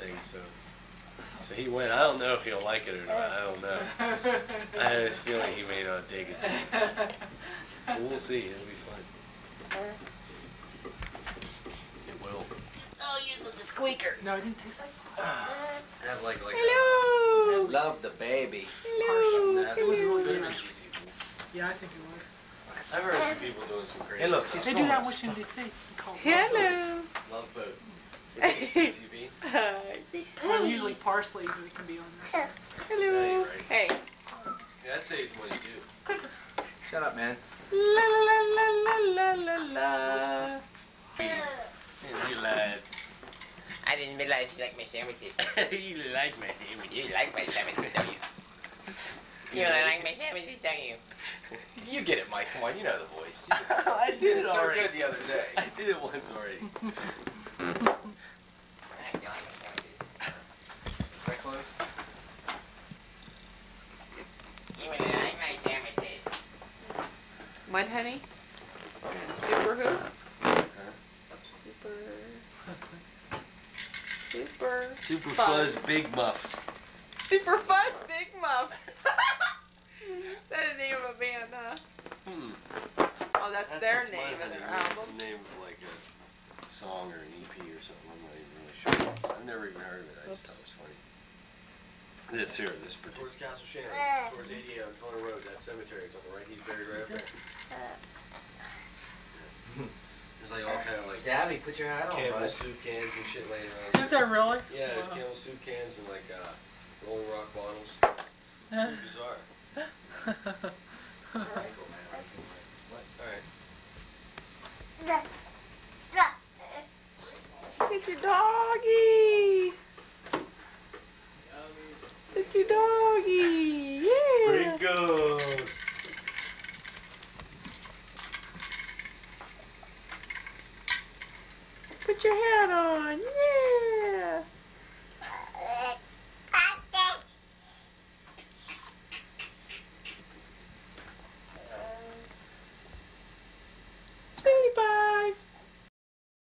thing, so he went. I don't know if he'll like it or not. I don't know. I have this feeling he may not dig it. But we'll see. It'll be fun. It will. Oh, you're the squeaker. No, it didn't taste like. Have like Hello. Love the baby. Hello. It was really good. Yeah, I think it was. I've heard some people doing some crazy. Hey, look, stuff. They do that in Washington D.C. Hello. Love boat. CCB. Or usually parsley, but it can be on there. Hello. Hey. Yeah, that saves money too. Shut up, man. La la la la la la la. You lied. I didn't realize you like my sandwiches. You like my sandwiches. You like my sandwiches, don't you? You really like my sandwiches, don't you? You get it, Mike. Come on, you know the voice. I did it so already. good the other day. I did it once already. I like my sandwiches. Right close. You really like my sandwiches. What, honey? Super who? Super Fuzz Big Muff. Super Fuzz Big Muff. That's the name of a band, huh? Oh, that's their name of their album. It's the name of like a song or an EP or something. I'm not even really sure. I've never even heard of it. I just thought it was funny. This here, this particular. Towards Castle Shannon, towards 88 on Conner Road, that cemetery. It's on the right. He's buried right up there. There's like all kind of like Savvy, put your hat on, Campbell bud. soup cans and shit laying around. Is that really? Yeah, there's Wow. Campbell soup cans and like Rolling Rock bottles. Bizarre. Alright. Get your doggy. Get your doggy. Yeah. Pringles. Put your hat on. Yeah.